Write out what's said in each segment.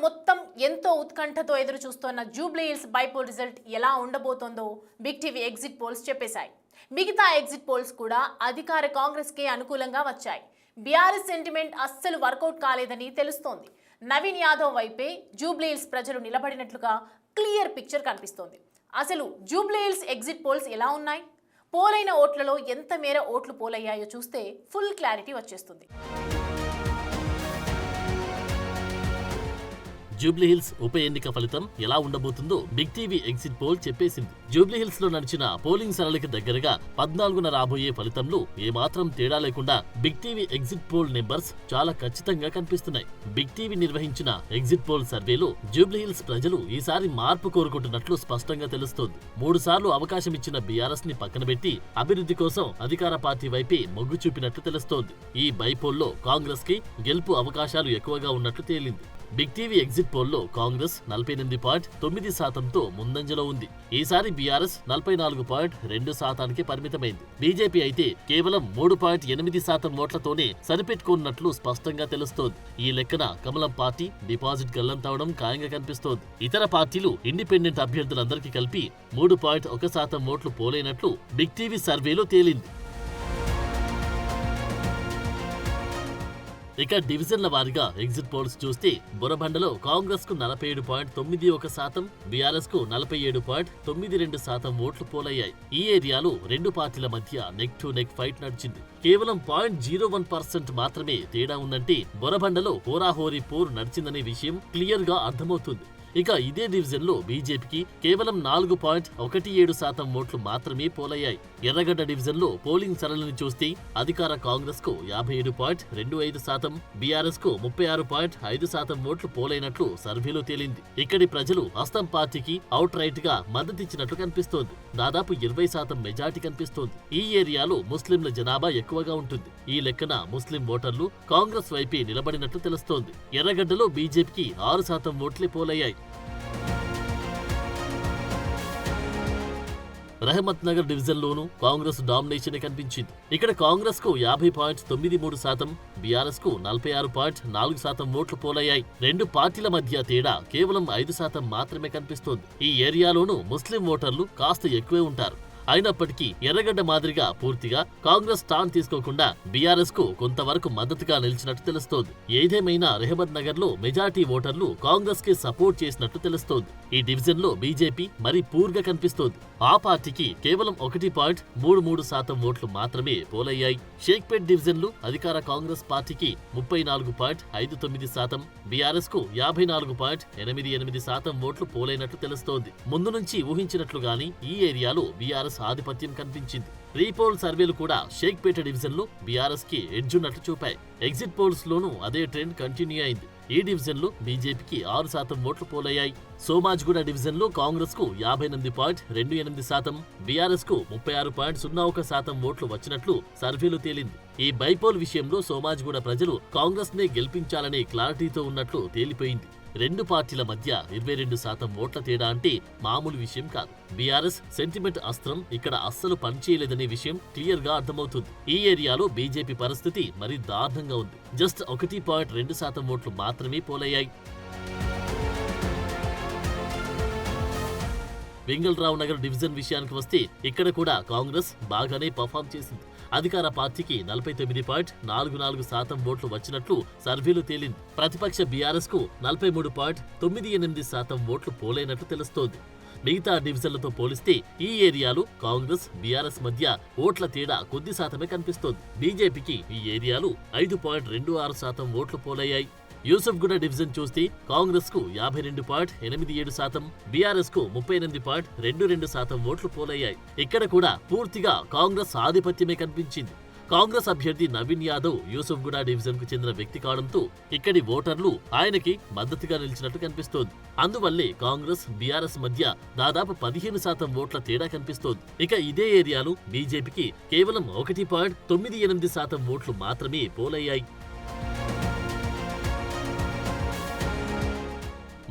మొత్తం ఎంతో ఉత్కంఠతో ఎదురు చూస్తున్న జూబ్లీ హిల్స్ బైపోల్ రిజల్ట్ ఎలా ఉండబోతోందో బిగ్ టీవీ ఎగ్జిట్ పోల్స్ చెప్పేశాయి. మిగతా ఎగ్జిట్ పోల్స్ కూడా అధికార కాంగ్రెస్ కే అనుకూలంగా వచ్చాయి. బీఆర్ఎస్ సెంటిమెంట్ అస్సలు వర్కౌట్ కాలేదని తెలుస్తోంది. నవీన్ యాదవ్ వైపే జూబ్లీ హిల్స్ ప్రజలు నిలబడినట్లుగా క్లియర్ పిక్చర్ కనిపిస్తోంది. అసలు జూబ్లీ హిల్స్ ఎగ్జిట్ పోల్స్ ఎలా ఉన్నాయి? పోలైన ఓట్లలో ఎంత మేర ఓట్లు పోలయ్యాయో చూస్తే ఫుల్ క్లారిటీ వచ్చేస్తుంది. జూబ్లీహిల్స్ ఉప ఎన్నిక ఫలితం ఎలా ఉండబోతుందో బిగ్ టీవీ ఎగ్జిట్ పోల్ చెప్పేసింది. జూబ్లీహిల్స్ లో నడిచిన పోలింగ్ సరళికి దగ్గరగా 14న రాబోయే ఫలితంలో ఏమాత్రం తేడా లేకుండా big TV exit poll numbers చాలా ఖచ్చితంగా కనిపిస్తున్నాయి. బిగ్ టీవీ నిర్వహించిన ఎగ్జిట్ పోల్ సర్వేలో జూబ్లీహిల్స్ ప్రజలు ఈసారి మార్పు కోరుకుంటున్నట్లు స్పష్టంగా తెలుస్తోంది. 3 సార్లు అవకాశం ఇచ్చిన బీఆర్ఎస్ ని పక్కన పెట్టి అభివృద్ధి కోసం అధికార పార్టీ వైపే మొగ్గు చూపినట్లు తెలుస్తోంది. ఈ బైపోల్లో కాంగ్రెస్ కి గెలుపు అవకాశాలు ఎక్కువగా ఉన్నట్లు తేలింది. బిగ్ టీవీ ఎగ్జిట్ పోల్లో కాంగ్రెస్ 48.9%తో ముందంజలో ఉంది. ఈసారి బీఆర్ఎస్ 44.2%కి పరిమితమైంది. బీజేపీ అయితే కేవలం 3.8% ఓట్లతోనే సరిపెట్టుకున్నట్లు స్పష్టంగా తెలుస్తోంది. ఈ లెక్కన కమలం పార్టీ డిపాజిట్ గల్లంతవడం ఖాయంగా కనిపిస్తోంది. ఇతర పార్టీలు ఇండిపెండెంట్ అభ్యర్థులందరికీ కలిపి 3.1% ఓట్లు పోలైనట్లు బిగ్ టీవీ సర్వేలో తేలింది. ఇక డివిజన్ల వారీగా ఎగ్జిట్ పోల్స్ చూస్తే బొరబండలో కాంగ్రెస్ కు 47.91%, బీఆర్ఎస్ కు 47.92% ఓట్లు పోలయ్యాయి. ఈ ఏరియాలో రెండు పార్టీల మధ్య నెక్ టు నెక్ ఫైట్ నడిచింది. కేవలం 0.01% మాత్రమే తేడా ఉందంటే బొరబండలో హోరాహోరీ పోరు నడిచిందనే విషయం క్లియర్ గా అర్థమవుతుంది. ఇక ఇదే డివిజన్ లో బీజేపీకి కేవలం 4.17% ఓట్లు మాత్రమే పోలయ్యాయి. ఎర్రగడ్డ డివిజన్ లో పోలింగ్ సరళిని చూస్తే అధికార కాంగ్రెస్ కు 57.25%, బీఆర్ఎస్ కు 36.5% ఓట్లు పోలైనట్లు సర్వేలో తేలింది. ఇక్కడి ప్రజలు హస్తం పార్టీకి అవుట్ రైట్ గా మద్దతిచ్చినట్లు కనిపిస్తోంది. దాదాపు 20% మెజార్టీ కనిపిస్తోంది. ఈ ఏరియాలో ముస్లింల జనాభా ఎక్కువగా ఉంటుంది. ఈ లెక్కన ముస్లిం ఓటర్లు కాంగ్రెస్ వైపే నిలబడినట్లు తెలుస్తోంది. ఎర్రగడ్డలో బీజేపీకి 6% ఓట్లే పోలయ్యాయి. రహమత్ నగర్ డివిజన్ లోనూ కాంగ్రెస్ డామినేషన్ కనిపించింది. ఇక్కడ కాంగ్రెస్ కు 50.93%, బీఆర్ఎస్ కు 46.4% ఓట్లు పోలయ్యాయి. రెండు పార్టీల మధ్య తేడా కేవలం 5% మాత్రమే కనిపిస్తోంది. ఈ ఏరియాలోనూ ముస్లిం ఓటర్లు కాస్త ఎక్కువే ఉంటారు. అయినప్పటికీ ఎర్రగడ్డ మాదిరిగా పూర్తిగా కాంగ్రెస్ స్టాండ్ తీసుకోకుండా బీఆర్ఎస్ కు కొంతవరకు మద్దతుగా నిలిచినట్టు తెలుస్తోంది. ఏదేమైనా రెహమత్ నగర్ లో మెజార్టీ ఓటర్లు కాంగ్రెస్ కి సపోర్ట్ చేసినట్టు తెలుస్తోంది. ఈ డివిజన్ లో బీజేపీ మరీ పూర్గా కనిపిస్తోంది. ఆ పార్టీకి కేవలం 1.33% ఓట్లు మాత్రమే పోలయ్యాయి. షేక్పేట్ డివిజన్ లో అధికార కాంగ్రెస్ పార్టీకి 34.59%, బీఆర్ఎస్ కు 54.88% ఓట్లు పోలైనట్లు తెలుస్తోంది. ముందు నుంచి ఊహించినట్లుగాని ఈ ఏరియాలో బీఆర్ఎస్ ఆధిపత్యం కనిపించింది. రీపోల్ సర్వేలు కూడా షేక్పేట డివిజన్ లో బీఆర్ఎస్ కి ఎడ్జున్నట్లు చూపాయి. ఎగ్జిట్ పోల్స్ లోనూ అదే ట్రెండ్ కంటిన్యూ అయింది. ఈ డివిజన్ లో బీజేపీకి 6% ఓట్లు పోలయ్యాయి. సోమాజ్గూడ డివిజన్ లో కాంగ్రెస్ కు 58.28%, బీఆర్ఎస్ కు 36.01% ఓట్లు వచ్చినట్లు సర్వేలు తేలింది. ఈ బైపోల్ విషయంలో సోమాజ్గూడ ప్రజలు కాంగ్రెస్ నే గెలిపించాలనే క్లారిటీతో ఉన్నట్లు తేలిపోయింది. రెండు పార్టీల మధ్య 22% ఓట్ల తేడా అంటే మామూలు విషయం కాదు. బీఆర్ఎస్ సెంటిమెంట్ అస్త్రం ఇక్కడ అస్సలు పనిచేయలేదనే విషయం క్లియర్ గా అర్థమవుతుంది. ఈ ఏరియాలో బీజేపీ పరిస్థితి మరీ దారుణంగా ఉంది. జస్ట్ 1.2% ఓట్లు మాత్రమే పోలయ్యాయి. వెంగళరావు నగర్ డివిజన్ విషయానికి వస్తే ఇక్కడ కూడా కాంగ్రెస్ బాగానే పర్ఫామ్ చేసింది. అధికార పార్టీకి 49.44% ఓట్లు వచ్చినట్లు సర్వేలు తేలింది. ప్రతిపక్ష బీఆర్ఎస్ కు 43.98% ఓట్లు పోలైనట్లు తెలుస్తోంది. మిగతా డివిజన్లతో పోలిస్తే ఈ ఏరియాలో కాంగ్రెస్ బీఆర్ఎస్ మధ్య ఓట్ల తేడా కొద్ది శాతమే కనిపిస్తోంది. బీజేపీకి ఈ ఏరియాలో 5.26% ఓట్లు పోలయ్యాయి. యూసఫ్గూడ డివిజన్ చూస్తే కాంగ్రెస్ కు 52.87%, బీఆర్ఎస్ కు 38.22% ఓట్లు పోలయ్యాయి. ఇక్కడ కూడా పూర్తిగా కాంగ్రెస్ ఆధిపత్యమే కనిపించింది. కాంగ్రెస్ అభ్యర్థి నవీన్ యాదవ్ యూసఫ్గూడ డివిజన్ కు చెందిన వ్యక్తి కావడంతో ఇక్కడి ఓటర్లు ఆయనకి మద్దతుగా నిలిచినట్టు కనిపిస్తోంది. అందువల్లే కాంగ్రెస్ బీఆర్ఎస్ మధ్య దాదాపు 15% ఓట్ల తేడా కనిపిస్తోంది. ఇక ఇదే ఏరియాలో బీజేపీకి కేవలం 1.98% ఓట్లు మాత్రమే పోలయ్యాయి.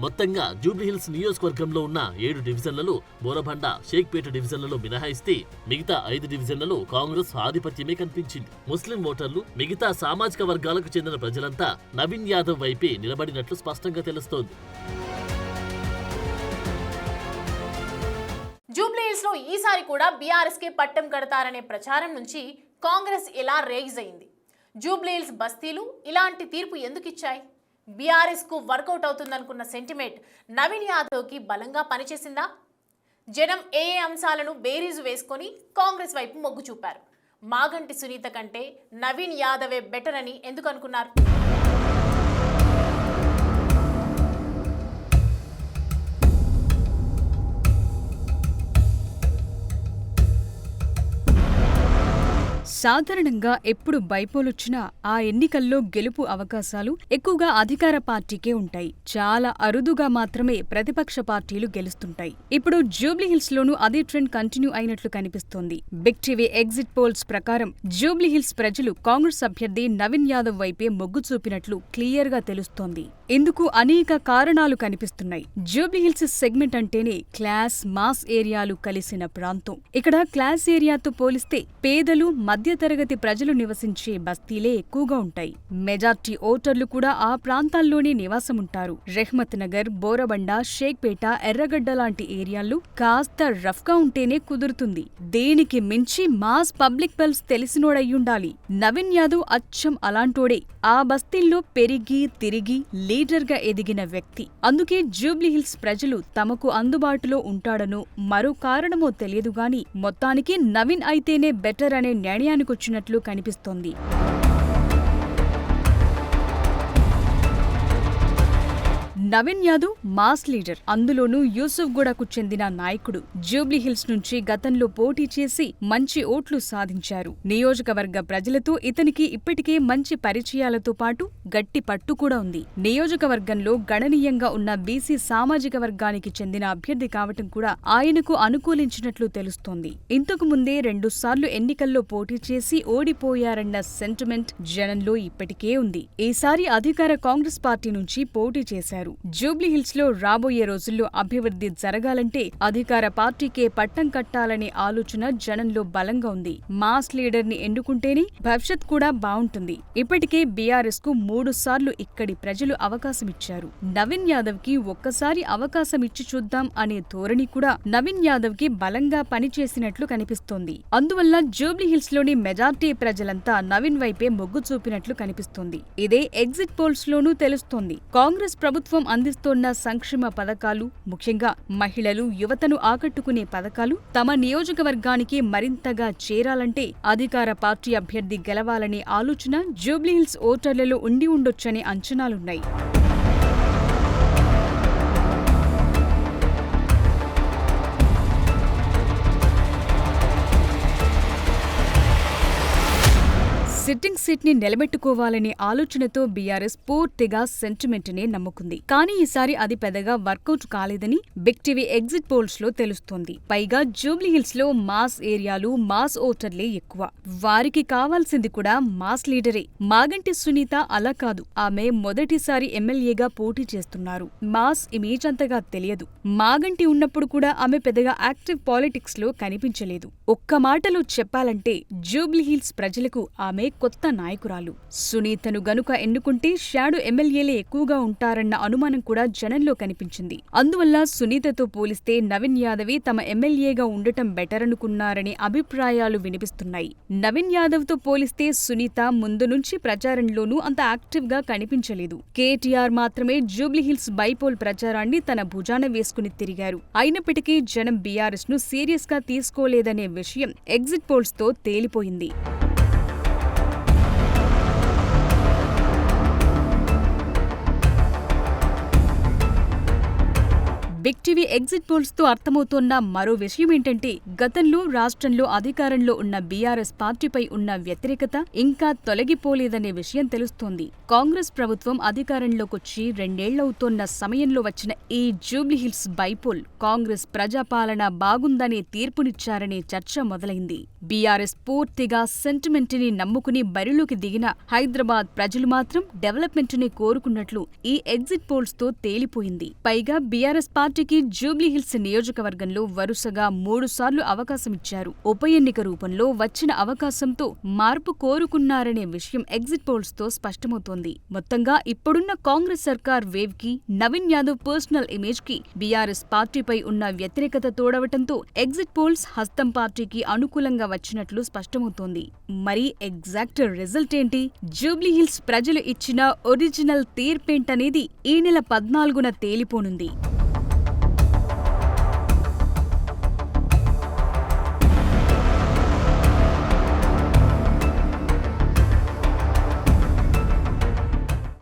మొత్తంగా జూబ్లీహిల్స్ నియోజకవర్గంలో ఉన్న 7 డివిజన్లలో బోరబండ, షేక్పేట డివిజన్లలో మినహాయిస్తే మిగతా 5 డివిజన్లలో కాంగ్రెస్ ఆధిపత్యమే కనిపించింది. ముస్లిం ఓటర్లు, మిగతా సామాజిక వర్గాలకు చెందిన ప్రజలంతా నవీన్ యాదవ్ వైపే నిలబడినట్లు స్పష్టంగా తెలుస్తోంది. జూబ్లీహిల్స్ లో ఈసారి కూడా బీఆర్ఎస్ కే పట్టం కడతారనే ప్రచారం నుంచి కాంగ్రెస్ ఎలా రేజ్ అయింది? జూబ్లీహిల్స్ బస్తీలు ఇలాంటి తీర్పు ఎందుకు ఇచ్చాయి? బీఆర్ఎస్ కు వర్కౌట్ అవుతుందనుకున్న సెంటిమెంట్ నవీన్ యాదవ్ కి బలంగా పనిచేసిందా? జనం ఏ అంశాలను బేరీజు వేసుకొని కాంగ్రెస్ వైపు మొగ్గు చూపారు? మాగంటి సునీత కంటే నవీన్ యాదవే బెటర్ అని ఎందుకు అనుకున్నారు? సాధారణంగా ఎప్పుడు బైపోలొచ్చినా ఆ ఎన్నికల్లో గెలుపు అవకాశాలు ఎక్కువగా అధికార పార్టీకే ఉంటాయి. చాలా అరుదుగా మాత్రమే ప్రతిపక్ష పార్టీలు గెలుస్తుంటాయి. ఇప్పుడు జూబ్లీహిల్స్ లోనూ అదే ట్రెండ్ కంటిన్యూ అయినట్లు కనిపిస్తోంది. బిగ్ టీవీ ఎగ్జిట్ పోల్స్ ప్రకారం జూబ్లీహిల్స్ ప్రజలు కాంగ్రెస్ అభ్యర్థి నవీన్ యాదవ్ వైపే మొగ్గు చూపినట్లు క్లియర్ గా తెలుస్తోంది. ఇందుకు అనేక కారణాలు కనిపిస్తున్నాయి. జూబ్లీహిల్స్ సెగ్మెంట్ అంటేనే క్లాస్, మాస్ ఏరియాలు కలిసిన ప్రాంతం. ఇక్కడ క్లాస్ ఏరియాతో పోలిస్తే పేదలు, మధ్యతరగతి ప్రజలు నివసించే బస్తీలే ఎక్కువగా ఉంటాయి. మెజార్టీ ఓటర్లు కూడా ఆ ప్రాంతాల్లోనే నివాసముంటారు. రెహ్మత్ నగర్, బోరబండ, షేక్పేట, ఎర్రగడ్డ లాంటి ఏరియాల్లో కాస్త రఫ్గా ఉంటేనే కుదురుతుంది. దేనికి మించి మాస్ పబ్లిక్ పల్స్ తెలిసినోడయ్యుండాలి. నవీన్ యాదవ్ అచ్చం అలాంటోడే. ఆ బస్తీల్లో పెరిగి తిరిగి లీడర్గా ఎదిగిన వ్యక్తి. అందుకే జూబ్లీహిల్స్ ప్రజలు తమకు అందుబాటులో ఉంటాడనో మరో కారణమో తెలియదుగాని మొత్తానికి నవీన్ అయితేనే బెటర్ అనే నిర్ణయానికొచ్చినట్లు కనిపిస్తోంది. నవీన్ యాదవ్ మాస్ లీడర్, అందులోనూ యూసుఫ్గూడకు చెందిన నాయకుడు. జూబ్లీహిల్స్ నుంచి గతంలో పోటీ చేసి మంచి ఓట్లు సాధించారు. నియోజకవర్గ ప్రజలతో ఇతనికి ఇప్పటికే మంచి పరిచయాలతో పాటు గట్టి పట్టు కూడా ఉంది. నియోజకవర్గంలో గణనీయంగా ఉన్న బీసీ సామాజిక వర్గానికి చెందిన అభ్యర్థి కావటం కూడా ఆయనకు అనుకూలించినట్లు తెలుస్తోంది. ఇంతకు ముందే 2 సార్లు ఎన్నికల్లో పోటీ చేసి ఓడిపోయారన్న సెంటిమెంట్ జనంలో ఇప్పటికే ఉంది. ఈసారి అధికార కాంగ్రెస్ పార్టీ నుంచి పోటీ చేశారు. జూబ్లీహిల్స్ లో రాబోయే రోజుల్లో అభివృద్ధి జరగాలంటే అధికార పార్టీకే పట్టం కట్టాలనే ఆలోచన జనంలో బలంగా ఉంది. మాస్ లీడర్ ని ఎన్నుకుంటేనే భవిష్యత్ కూడా బావుంటుంది. ఇప్పటికే బీఆర్ఎస్ కు 3 సార్లు ఇక్కడి ప్రజలు అవకాశమిచ్చారు. నవీన్ యాదవ్ కి ఒక్కసారి అవకాశం ఇచ్చి చూద్దాం అనే ధోరణి కూడా నవీన్ యాదవ్ కి బలంగా పనిచేసినట్లు కనిపిస్తోంది. అందువల్ల జూబ్లీహిల్స్ లోని మెజార్టీ ప్రజలంతా నవీన్ వైపే మొగ్గు చూపినట్లు కనిపిస్తోంది. ఇదే ఎగ్జిట్ పోల్స్ లోనూ తెలుస్తోంది. కాంగ్రెస్ ప్రభుత్వం అందిస్తోన్న సంక్షేమ పథకాలు, ముఖ్యంగా మహిళలు, యువతను ఆకట్టుకునే పథకాలు తమ నియోజకవర్గానికి మరింతగా చేరాలంటే అధికార పార్టీ అభ్యర్థి గెలవాలనే ఆలోచన జూబ్లీహిల్స్ ఓటర్లలో ఉండి ఉండొచ్చనే అంచనాలున్నాయి. సిట్టింగ్ సీట్ ని నిలబెట్టుకోవాలనే ఆలోచనతో బీఆర్ఎస్ పూర్తిగా సెంటిమెంట్ నే నమ్ముకుంది. కానీ ఈసారి అది పెద్దగా వర్కౌట్ కాలేదని బిగ్ టీవీ ఎగ్జిట్ పోల్స్ లో తెలుస్తోంది. పైగా జూబ్లీహిల్స్ లో మాస్ ఏరియాలు, మాస్ ఓటర్లే ఎక్కువ. వారికి కావాల్సింది కూడా మాస్ లీడరే. మాగంటి సునీత అలా కాదు. ఆమె మొదటిసారి ఎమ్మెల్యేగా పోటీ చేస్తున్నారు. మాస్ ఇమేజ్ అంతగా తెలియదు. మాగంటి ఉన్నప్పుడు కూడా ఆమె పెద్దగా యాక్టివ్ పాలిటిక్స్ లో కనిపించలేదు. ఒక్క మాటలో చెప్పాలంటే జూబ్లీహిల్స్ ప్రజలకు ఆమె కొత్త నాయకురాలు. సునీతను గనుక ఎన్నుకుంటే షాడో ఎమ్మెల్యేలే ఎక్కువగా ఉంటారన్న అనుమానం కూడా జనంలో కనిపించింది. అందువల్ల సునీతతో పోలిస్తే నవీన్ యాదవే తమ ఎమ్మెల్యేగా ఉండటం బెటర్ అనుకున్నారనే అభిప్రాయాలు వినిపిస్తున్నాయి. నవీన్ యాదవ్ తో పోలిస్తే సునీత ముందు నుంచి ప్రచారంలోనూ అంత యాక్టివ్ గా కనిపించలేదు. కేటీఆర్ మాత్రమే జూబ్లీహిల్స్ బైపోల్ ప్రచారాన్ని తన భుజాన వేసుకుని తిరిగారు. అయినప్పటికీ జనం బీఆర్ఎస్ ను సీరియస్ గా తీసుకోలేదనే విషయం ఎగ్జిట్ పోల్స్ తో తేలిపోయింది. బిగ్ టీవీ ఎగ్జిట్ పోల్స్ తో అర్థమవుతోన్న మరో విషయం ఏంటంటే గతంలో రాష్ట్రంలో అధికారంలో ఉన్న బీఆర్ఎస్ పార్టీపై ఉన్న వ్యతిరేకత ఇంకా తొలగిపోలేదనే విషయం తెలుస్తోంది. కాంగ్రెస్ ప్రభుత్వం అధికారంలోకొచ్చి 2 ఏళ్లవుతోన్న సమయంలో వచ్చిన ఈ జూబ్లీహిల్స్ బైపోల్ కాంగ్రెస్ ప్రజాపాలన బాగుందనే తీర్పునిచ్చారనే చర్చ మొదలైంది. బీఆర్ఎస్ పూర్తిగా సెంటిమెంట్ ని నమ్ముకుని బరిలోకి దిగిన హైదరాబాద్ ప్రజలు మాత్రం డెవలప్మెంట్ ని కోరుకున్నట్లు ఈ ఎగ్జిట్ పోల్స్ తో తేలిపోయింది. పైగా బీఆర్ఎస్ పార్టీకి జూబ్లీహిల్స్ నియోజకవర్గంలో వరుసగా 3 సార్లు అవకాశమిచ్చారు. ఉప ఎన్నిక రూపంలో వచ్చిన అవకాశంతో మార్పు కోరుకున్నారనే విషయం ఎగ్జిట్ పోల్స్ తో స్పష్టమవుతోంది. మొత్తంగా ఇప్పుడున్న కాంగ్రెస్ సర్కార్ వేవ్ కి నవీన్ యాదవ్ పర్సనల్ ఇమేజ్ కి బీఆర్ఎస్ పార్టీపై ఉన్న వ్యతిరేకత తోడవటంతో ఎగ్జిట్ పోల్స్ హస్తం పార్టీకి అనుకూలంగా వచ్చినట్లు స్పష్టమవుతోంది. మరి ఎగ్జాక్ట్ రిజల్ట్ ఏంటి? జూబ్లీహిల్స్ ప్రజలు ఇచ్చిన ఒరిజినల్ తీర్పేంటనేది ఈ నెల 14న తేలిపోనుంది.